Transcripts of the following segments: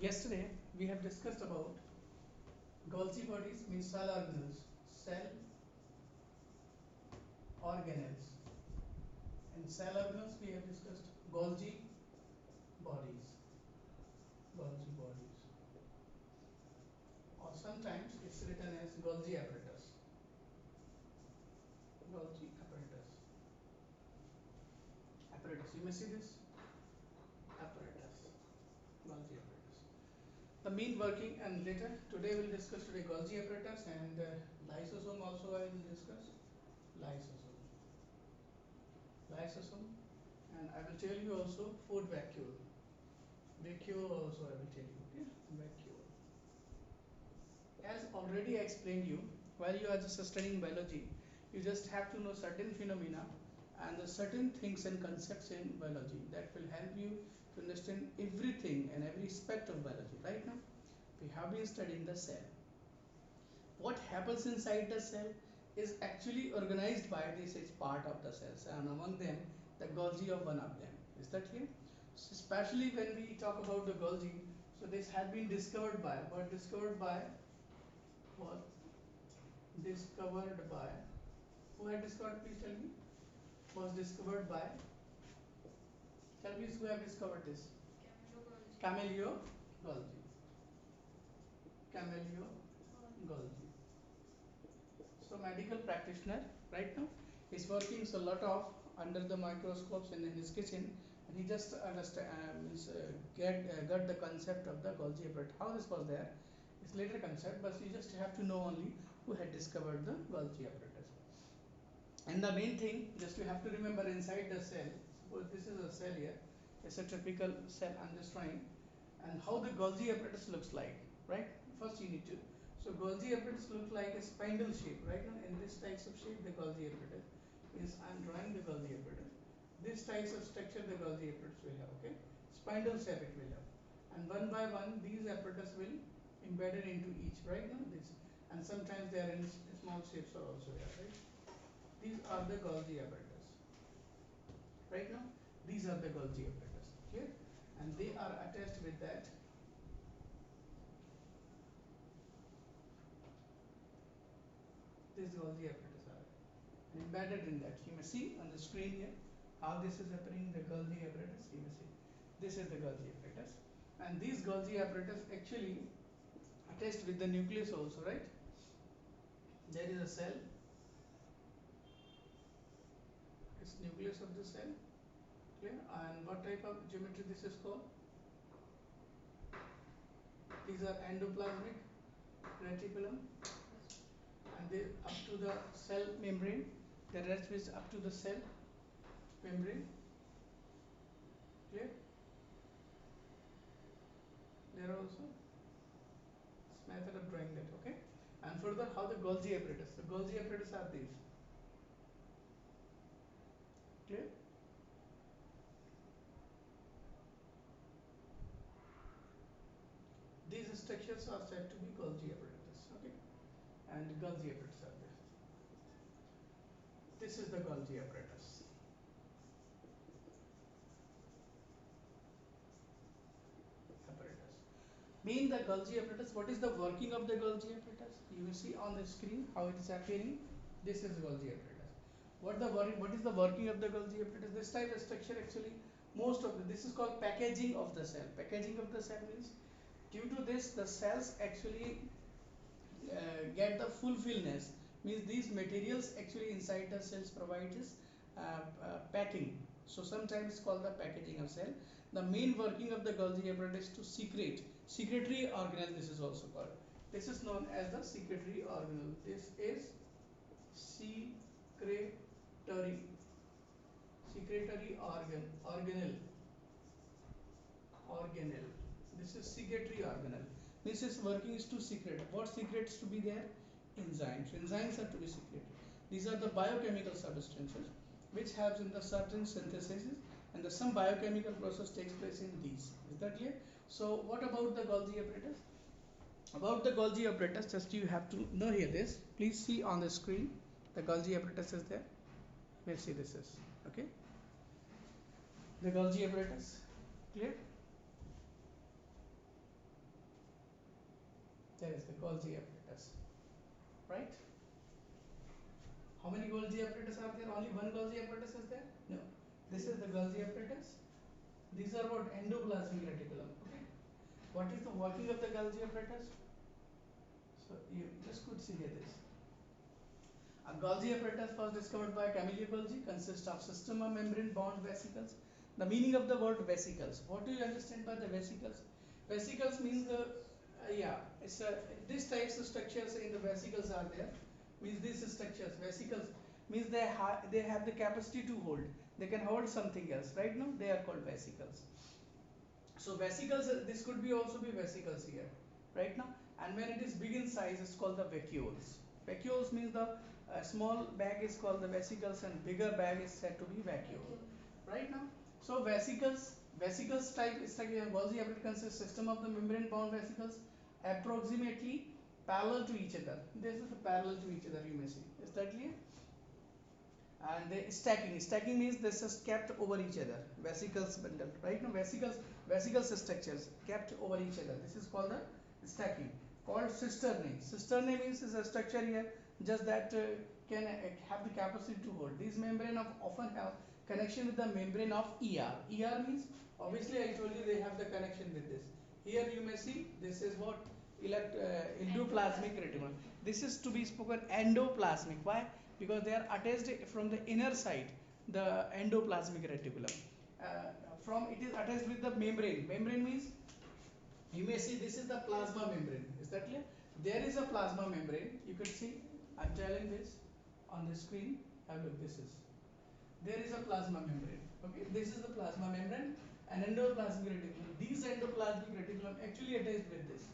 Yesterday we have discussed about Golgi bodies means cell organelles, organelles. In cell organelles we have discussed Golgi bodies, Golgi bodies, or sometimes it's written as Golgi apparatus, Golgi apparatus. You may see this apparatus, Golgi apparatus. The mean working and later today we'll discuss today Golgi apparatus and lysosome also I will discuss lysosome. Lysosome, and I will tell you also food vacuole. Vacuole also I will tell you. Okay, vacuole. As already explained you, while you are just studying biology, you just have to know certain phenomena and the certain things and concepts in biology that will help you to understand everything and every aspect of biology. Right now, we have been studying the cell. What happens inside the cell is actually organized by this is part of the cells, and among them the Golgi of one of them. Is that clear? So especially when we talk about the Golgi, so this had been discovered by what was discovered by who had discovered, please tell me, was discovered by, tell me who have discovered this. Camelio Golgi. Camelio Golgi. So medical practitioner right now is working so lot of under the microscopes in his kitchen, and he just understand got the concept of the Golgi apparatus. How this was there is later concept, but you just have to know only who had discovered the Golgi apparatus. And the main thing just you have to remember inside the cell, suppose this is a cell here, it's a typical cell I'm just trying, and how the Golgi apparatus looks like, right? First you need to, so Golgi apparatus looks like a spindle shape, right? Now in this types of shape the Golgi apparatus is, I'm drawing the Golgi apparatus. This types of structure the Golgi apparatus will have, okay? Spindle shape it will have, and one by one these apparatus will embedded into each, right? Now this, and sometimes they are in small shapes are also there, right? These are the Golgi apparatus. Right now, these are the Golgi apparatus. Clear? And they are attached with that. These Golgi apparatus are embedded in that. You may see on the screen here how this is appearing. The Golgi apparatus. You may see. This is the Golgi apparatus, and these Golgi apparatus actually attached with the nucleus also, right? There is a cell. It's nucleus of the cell. Clear? And what type of geometry this is called? These are endoplasmic reticulum, and they up to the cell membrane. The rest is up to the cell membrane. Clear? There also this method of drawing that. Okay. And further, how the Golgi apparatus? The Golgi apparatus are these. Clear? These structures are said to be Golgi apparatus. Okay. And Golgi apparatus are there. This is the Golgi apparatus. Mean the Golgi apparatus. What is the working of the Golgi apparatus? You will see on the screen how it is appearing. This is Golgi apparatus. What is the working of the Golgi apparatus? This type of structure actually most of this is called packaging of the cell. Packaging of the cell means due to this the cells actually get the fulfillness, means these materials actually inside the cells provide this packing. So sometimes it's called the packaging of cell. The main working of the Golgi apparatus is to secretory organelle. This is also called. This is known as the secretory organelle. This is secretory organelle. This is secretory organelle. This is working is to secrete. What secretes to be there? Enzymes. Enzymes are to be secreted. These are the biochemical substances which helps in the certain synthesis, and the some biochemical process takes place in these. Is that clear? So what about the Golgi apparatus? About the Golgi apparatus, just you have to know here this. Please see on the screen the Golgi apparatus is there. Let's see this is okay. The Golgi apparatus. Clear? There is the Golgi apparatus, right? How many Golgi apparatus are there? Only one Golgi apparatus is there? No. This is the Golgi apparatus. These are what endoplasmic reticulum. Okay. What is the working of the Golgi apparatus? So you just could see here this. A Golgi apparatus was discovered by Camillo Golgi, consists of system of membrane bound vesicles. The meaning of the word vesicles. What do you understand by the vesicles? Vesicles means the yeah, it's these types of structures in the vesicles are there. Means these structures vesicles means they have the capacity to hold. They can hold something else. Right now they are called vesicles. So vesicles, this could be also be vesicles here, right now. And when it is big in size, it's called the vacuoles. Vacuoles means the small bag is called the vesicles, and bigger bag is said to be vacuole, right now. So vesicles type is like a Golgi apparatus consists system of the membrane bound vesicles approximately parallel to each other. This is the parallel to each other, you may see. Is that clear? And the stacking means this is kept over each other, vesicles bundle, right? Now vesicles structures kept over each other, this is called the stacking. Called cisternae means is a structure here just that can have the capacity to hold. These membrane of often have connection with the membrane of ER means obviously I told you they have the connection with this. Here you may see this is what endoplasmic reticulum. This is to be spoken endoplasmic. Why? Because they are attached from the inner side, the endoplasmic reticulum. From it is attached with the membrane. Membrane means you may see this is the plasma membrane. Is that clear? There is a plasma membrane. You could see. I'm telling this on the screen. Have a look. This is. There is a plasma membrane. Okay. This is the plasma membrane and endoplasmic reticulum. These endoplasmic reticulum actually attached with this.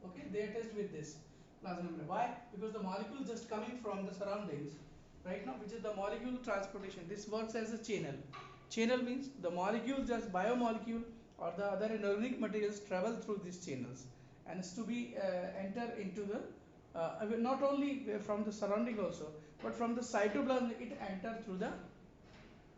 Okay. They attached with this plasma membrane. Why? Because the molecule just coming from the surroundings right now, which is the molecule transportation. This works as a channel means the molecule, just biomolecule or the other inorganic materials travel through these channels and is to be enter into the not only from the surrounding also, but from the cytoplasm it enter through the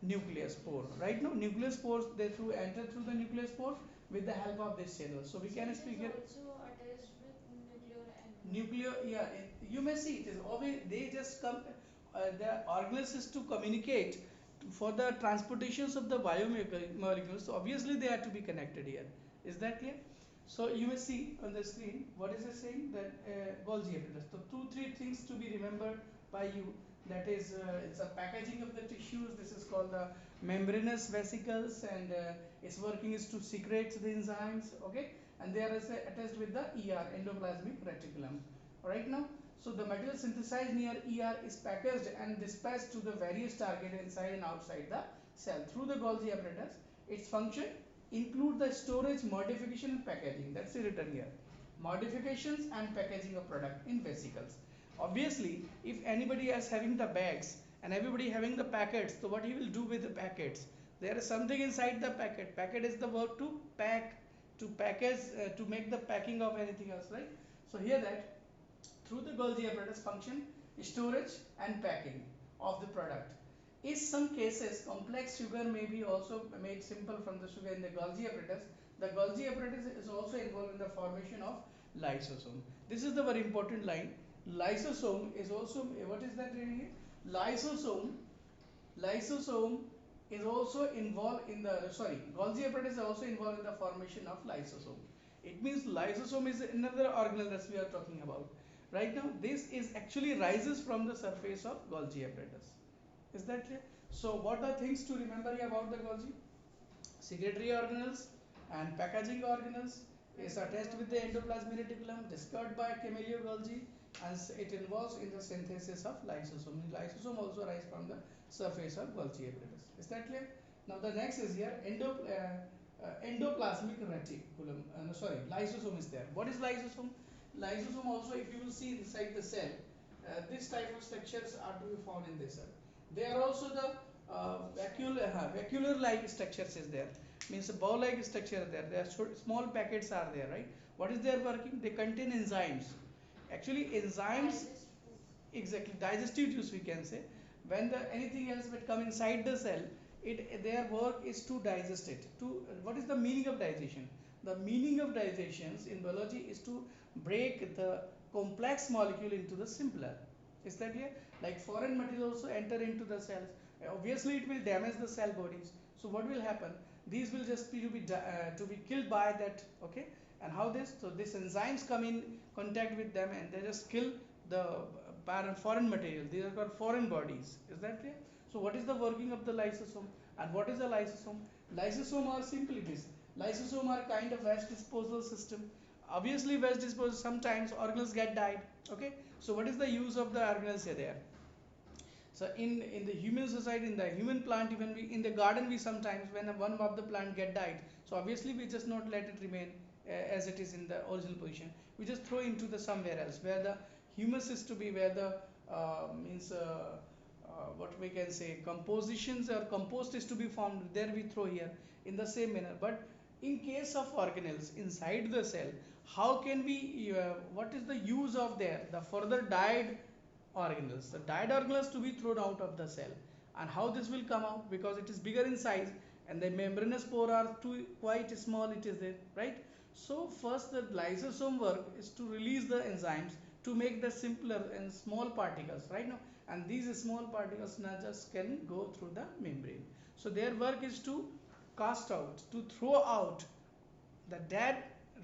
nucleus pore. Right now nucleus pores, they through enter through the nucleus pore with the help of this channel. So we can speak here also attached with nuclear, yeah, you may see it is always they just come the organelles is to communicate for the transportations of the biomolecules. So obviously they are to be connected here. Is that clear? So you may see on the screen what is it saying that Golgi apparatus. So 2-3 things to be remembered by you, that is it's a packaging of the tissues. This is called the membranous vesicles, and its working is to secrete the enzymes. Okay, and they are attached with the endoplasmic reticulum. Right now, so the material synthesized near is packaged and dispatched to the various targets inside and outside the cell through the Golgi apparatus. Its function include the storage, modification and packaging. That's written here. Modifications and packaging of product in vesicles. Obviously, if anybody is having the bags and everybody having the packets, so what he will do with the packets? There is something inside the packet. Packet is the verb to pack, to package, to make the packing of anything else, right? So here that through the Golgi apparatus function, storage and packing of the product. In some cases, complex sugar may be also made simple from the sugar in the Golgi apparatus. The Golgi apparatus is also involved in the formation of lysosome. This is the very important line. Lysosome is also, what is that reading? Lysosome is also involved in the, Golgi apparatus is also involved in the formation of lysosome. It means lysosome is another organelle that we are talking about. Right now, this is actually rises from the surface of Golgi apparatus. Is that clear? So, what are things to remember here about the Golgi? Secretory organelles and packaging organelles is attached with the endoplasmic reticulum, discovered by Camillo Golgi, as it involves in the synthesis of lysosome. Lysosome also arises from the surface of Golgi apparatus. Is that clear? Now the next is here endoplasmic reticulum. Lysosome is there. What is lysosome? Lysosome also, if you will see inside the cell, this type of structures are to be found in this cell. They are also the vacuolar-like structures is there. Means a ball-like structure there. There are small packets are there, right? What is their working? They contain enzymes. Actually, enzymes, exactly, digestive juice we can say. When the anything else will come inside the cell, their work is to digest it. To what is the meaning of digestion? The meaning of digestions in biology is to break the complex molecule into the simpler. Is that clear? Like foreign material also enter into the cells. Obviously, it will damage the cell bodies. So what will happen? These will just be to be killed by that. Okay. And how this? So these enzymes come in contact with them and they just kill the foreign material. These are called foreign bodies. Is that clear? So what is the working of the lysosome? And what is a lysosome? Lysosome are simply this. Lysosome are kind of waste disposal system. Obviously, waste disposal, sometimes organelles get died. Okay. So what is the use of the organelles there? So in the human society, in the human plant, even we in the garden, we sometimes when one of the plant get died, so obviously we just not let it remain as it is in the original position. We just throw into the somewhere else where the humus is to be, where the means what we can say compositions or compost is to be formed. There we throw here in the same manner. But in case of organelles inside the cell, how can we? What is the use of there? The further died organelles. The died organelles to be thrown out of the cell. And how this will come out? Because it is bigger in size and the membranous pore are too quite small, it is there, right? So first the lysosome work is to release the enzymes to make the simpler and small particles, right now. And these small particles now just can go through the membrane. So their work is to cast out, to throw out the dead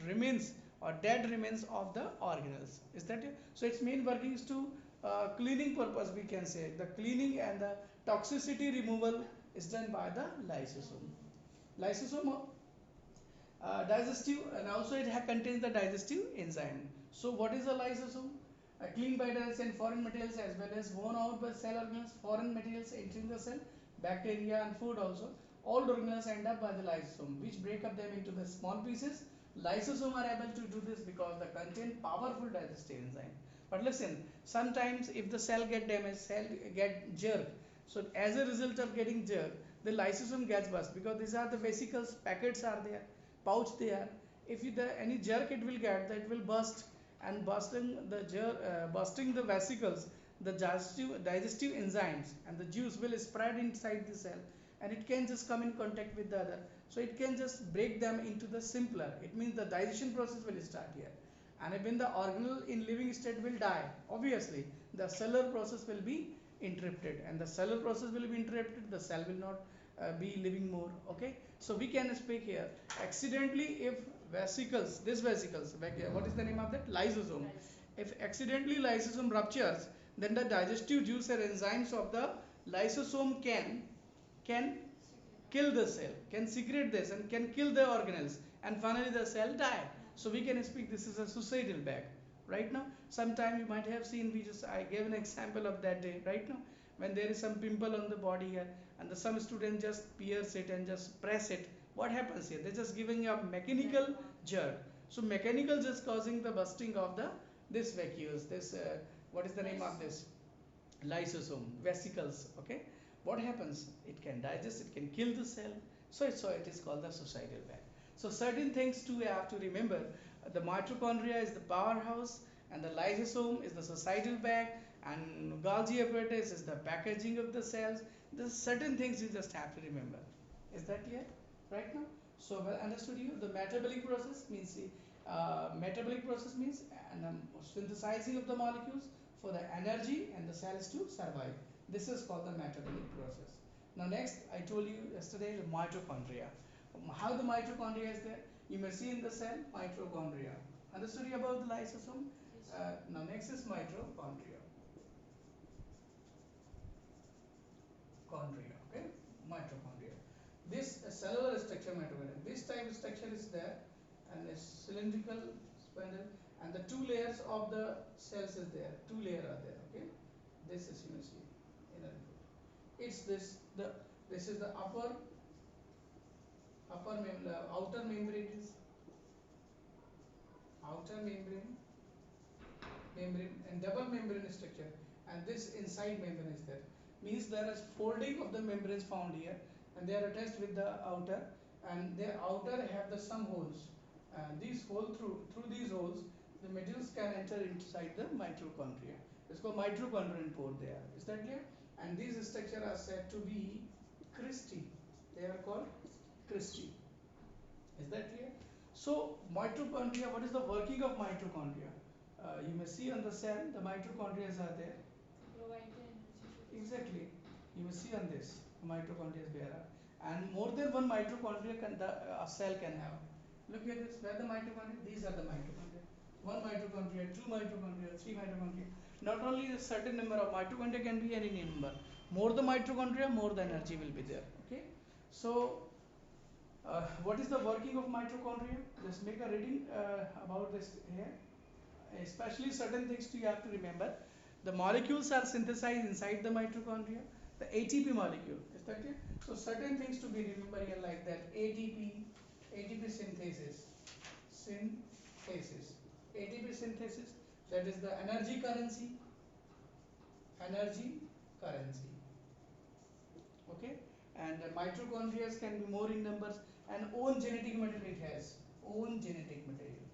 remains or dead remains of the organelles. Is that it? So its main working is to cleaning purpose, we can say. The cleaning and the toxicity removal is done by the lysosome. Lysosome digestive, and also it contains the digestive enzyme. So what is a lysosome? Clean by the and foreign materials as well as worn out by cell organelles, foreign materials entering the cell, bacteria and food also. All organelles end up by the lysosome, which break up them into the small pieces. Lysosome are able to do this because they contain powerful digestive enzyme. But listen, sometimes if the cell get damaged, cell get jerked. So as a result of getting jerked, the lysosome gets burst because these are the vesicles, packets are there, pouch there. If any jerk it will get, that will burst, and bursting the vesicles, the digestive enzymes and the juice will spread inside the cell, and it can just come in contact with the other, so it can just break them into the simpler. It means the digestion process will start here, and when the organelle in living state will die, obviously the cellular process will be interrupted, and the cellular process will be interrupted, the cell will not be living more. Okay, so we can speak here accidentally if vesicles, this vesicles, what is the name of that? Lysosome. If accidentally lysosome ruptures, then the digestive juice or enzymes of the lysosome can kill the cell, can secrete this and can kill the organelles, and finally the cell die. So we can speak this is a suicidal bag. Right now, sometime you might have seen, I gave an example of that day, right now, when there is some pimple on the body here, and some student just pierce it and just press it. What happens here? They're just giving a mechanical jerk. So mechanical just causing the bursting of the this vacuoles, this what is the name of this? Lysosome, vesicles. Okay, what happens? It can digest, it can kill the cell. So it is called the suicidal bag. So certain things too you have to remember. The mitochondria is the powerhouse, and the lysosome is the suicidal bag, and Golgi apparatus is the packaging of the cells. There's certain things you just have to remember. Is that clear? Right now? So well understood you. The metabolic process means synthesizing of the molecules for the energy and the cells to survive. This is called the metabolic process. Now next, I told you yesterday the mitochondria. How the mitochondria is there? You may see in the cell mitochondria. Understood you about the lysosome? Now next is mitochondria. Chondria, okay? Mitochondria. This cellular structure mitochondria. This type of structure is there, and a cylindrical spindle, and the two layers of the cells is there. Two layers are there, okay? This is you see inner input. It's this is the outer membrane is outer membrane and double membrane structure, and this inside membrane is there. Means there is folding of the membranes found here, and they are attached with the outer, and their outer have the some holes, and these hole through these holes the materials can enter inside the mitochondria. It's called mitochondrial pore there. Is that clear? And these structures are said to be Christie. They are called Christie. Is that clear? So mitochondria, what is the working of mitochondria? You may see on the cell, the mitochondria are there. To provide the energy to the Exactly. You may see on this, mitochondria there are, and more than one mitochondria a cell can have. Look at this. Where the mitochondria? These are the mitochondria. One mitochondria, two mitochondria, three mitochondria. Not only a certain number of mitochondria can be any number. More the mitochondria, more the energy will be there. Okay. So what is the working of mitochondria? Just make a reading about this here. Especially certain things you have to remember. The molecules are synthesized inside the mitochondria. The ATP molecule, is that clear? So certain things to be remembered here like that. ATP synthesis. That is the energy currency. Okay, and mitochondria can be more in numbers, and own genetic material it has. Own genetic material.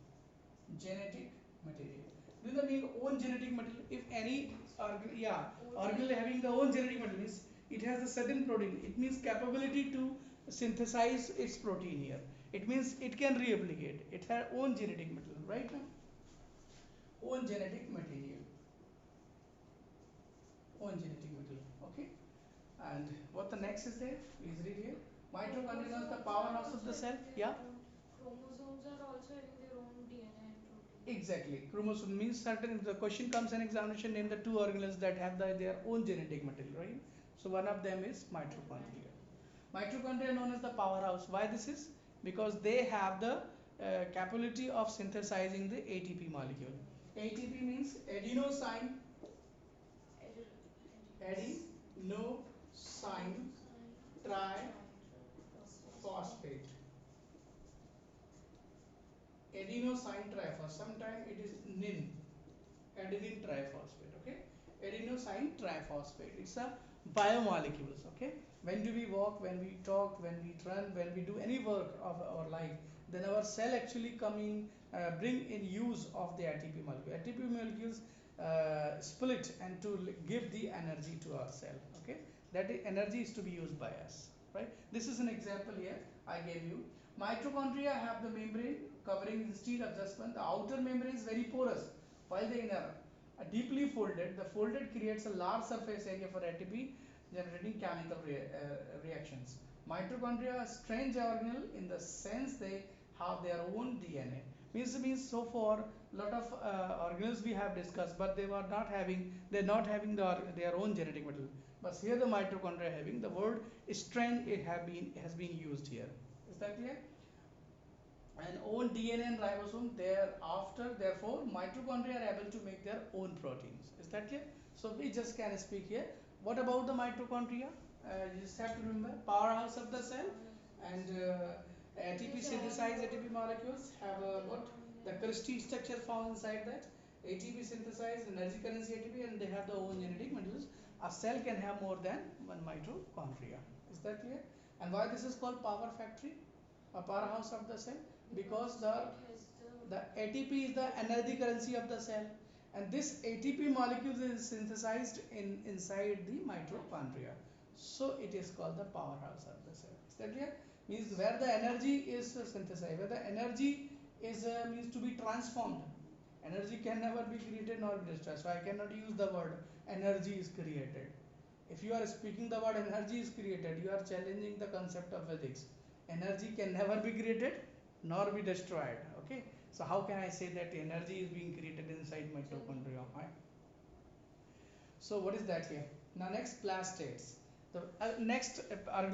Genetic material. Do the mean own genetic material? If any organelle having the own genetic material means it has a certain protein. It means capability to synthesize its protein here. It means it can replicate. It has own genetic material, right now? Own genetic material. Own genetic material. Okay. And what the next is there? Please read here. Mitochondria is the powerhouse of the cell. Yeah. chromosomes are also having their own DNA and protein. Exactly. Chromosome means certain. If the question comes in examination, name the two organelles that have their own genetic material, right? So one of them is mitochondria. Mitochondria known as the powerhouse. Why this is? Because they have the capability of synthesizing the ATP molecule. ATP means adenosine triphosphate. Adenosine triphosphate. Sometimes it is NIN. Adenine triphosphate. Okay. Adenosine triphosphate. It's a biomolecules. Okay. When do we walk? When we talk? When we run? When we do any work of our life? Then our cell actually bring in use of the ATP molecule. ATP molecules split and to give the energy to our cell. Okay. That energy is to be used by us. Right. This is an example here I gave you. Mitochondria have the membrane covering instead of just one. The outer membrane is very porous, while the inner are deeply folded. The folded creates a large surface area for ATP generating chemical reactions. Mitochondria are strange organelle in the sense they have their own DNA. Means so far lot of organelles we have discussed, but they're not having their own genetic material. But here the mitochondria having the word strange has been used here. Is that clear? And own DNA and ribosome thereafter, therefore mitochondria are able to make their own proteins. Is that clear? So we just can speak here. What about the mitochondria? You just have to remember powerhouse of the cell, and ATP synthesized ATP molecules have what the Christie structure found inside that. ATP synthesized energy currency ATP, and they have their own genetic materials. A cell can have more than one mitochondria. Is that clear? And why this is called power factory, a powerhouse of the cell? Because the ATP is the energy currency of the cell, and this ATP molecule is synthesized inside the mitochondria. So it is called the powerhouse of the cell. Is that clear? Means where the energy is synthesized, where the energy is means to be transformed. Energy can never be created nor be destroyed. So I cannot use the word energy is created. If you are speaking the word energy is created, you are challenging the concept of physics. Energy can never be created nor be destroyed. Okay. So how can I say that energy is being created inside mitochondria? Right? So what is that here? Now next plastids. The next organelle